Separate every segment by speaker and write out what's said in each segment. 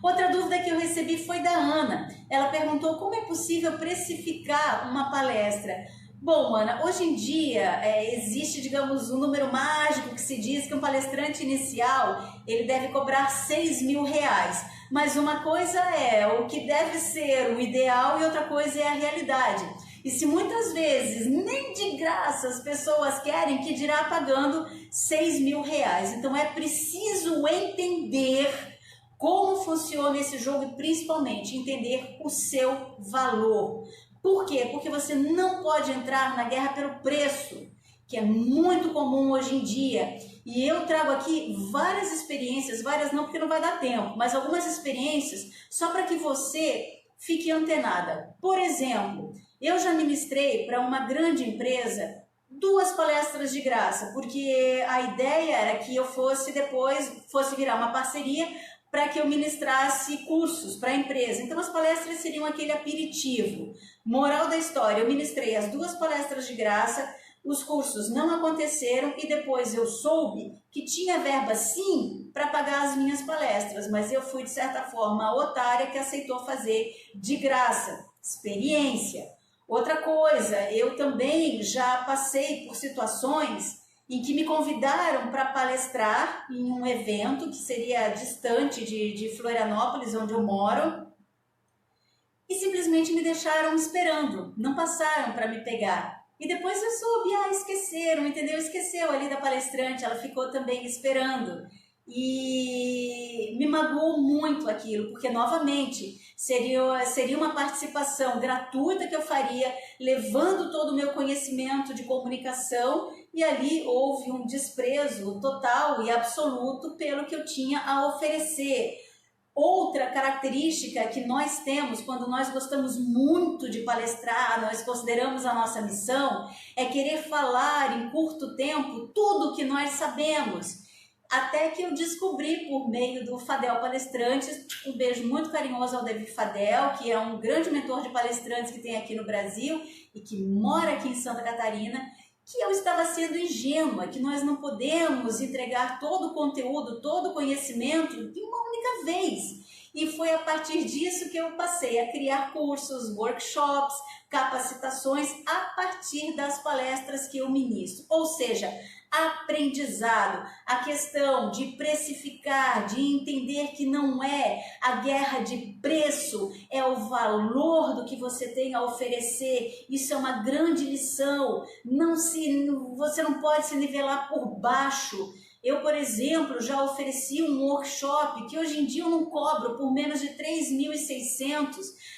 Speaker 1: Outra dúvida que eu recebi foi da Ana. Ela perguntou como é possível precificar uma palestra. Bom, Ana, hoje em dia existe, digamos, um número mágico que se diz que um palestrante inicial ele deve cobrar R$ 6.000. Mas uma coisa é o que deve ser o ideal e outra coisa é a realidade. E se muitas vezes nem de graça as pessoas querem, que dirá pagando R$ 6.000. Então é preciso entender como funciona esse jogo e principalmente entender o seu valor. Por quê? Porque você não pode entrar na guerra pelo preço, que é muito comum hoje em dia. E eu trago aqui várias experiências, várias não porque não vai dar tempo, mas algumas experiências só para que você fique antenada. Por exemplo, eu já ministrei para uma grande empresa 2 palestras de graça, porque a ideia era que eu fosse virar uma parceria para que eu ministrasse cursos para a empresa. Então as palestras seriam aquele aperitivo. Moral da história, eu ministrei as 2 palestras de graça, os cursos não aconteceram e depois eu soube que tinha verba sim para pagar as minhas palestras, mas eu fui de certa forma a otária que aceitou fazer de graça. Experiência. Outra coisa, eu também já passei por situações em que me convidaram para palestrar em um evento que seria distante de Florianópolis, onde eu moro, e simplesmente me deixaram esperando, não passaram para me pegar. E depois eu soube, esqueceram, entendeu? Esqueceu ali da palestrante, ela ficou também esperando. E me magoou muito aquilo, porque novamente seria uma participação gratuita que eu faria, levando todo o meu conhecimento de comunicação, e ali houve um desprezo total e absoluto pelo que eu tinha a oferecer. Outra característica que nós temos quando nós gostamos muito de palestrar, nós consideramos a nossa missão, é querer falar em curto tempo tudo o que nós sabemos. Até que eu descobri por meio do Fadel Palestrantes, um beijo muito carinhoso ao David Fadel, que é um grande mentor de palestrantes que tem aqui no Brasil e que mora aqui em Santa Catarina, que eu estava sendo ingênua, que nós não podemos entregar todo o conteúdo, todo o conhecimento de uma única vez. E foi a partir disso que eu passei a criar cursos, workshops, capacitações a partir das palestras que eu ministro. Ou seja, aprendizado, a questão de precificar, de entender que não é a guerra de preço, é o valor do que você tem a oferecer. Isso é uma grande lição. Você não pode se nivelar por baixo. Eu, por exemplo, já ofereci um workshop que hoje em dia eu não cobro por menos de 3.600.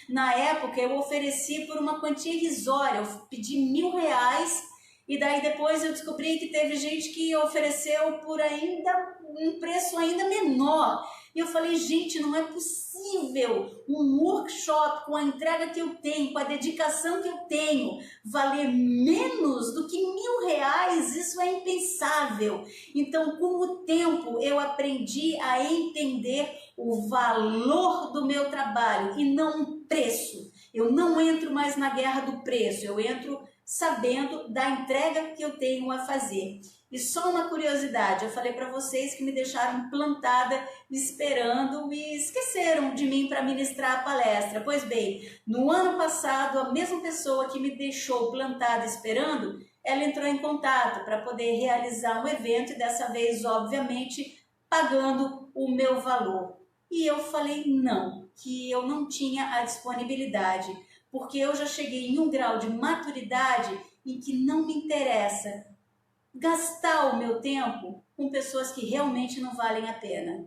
Speaker 1: Na época eu ofereci por uma quantia irrisória, eu pedi R$ 1.000. E daí depois eu descobri que teve gente que ofereceu por ainda um preço ainda menor. E eu falei, gente, não é possível um workshop com a entrega que eu tenho, com a dedicação que eu tenho, valer menos do que R$ 1.000. Isso é impensável. Então, com o tempo, eu aprendi a entender o valor do meu trabalho e não um preço. Eu não entro mais na guerra do preço, eu entro sabendo da entrega que eu tenho a fazer. E só uma curiosidade, eu falei para vocês que me deixaram plantada esperando e esqueceram de mim para ministrar a palestra. Pois bem, no ano passado, a mesma pessoa que me deixou plantada esperando, ela entrou em contato para poder realizar um evento e dessa vez, obviamente, pagando o meu valor. E eu falei não, que eu não tinha a disponibilidade, porque eu já cheguei em um grau de maturidade em que não me interessa gastar o meu tempo com pessoas que realmente não valem a pena.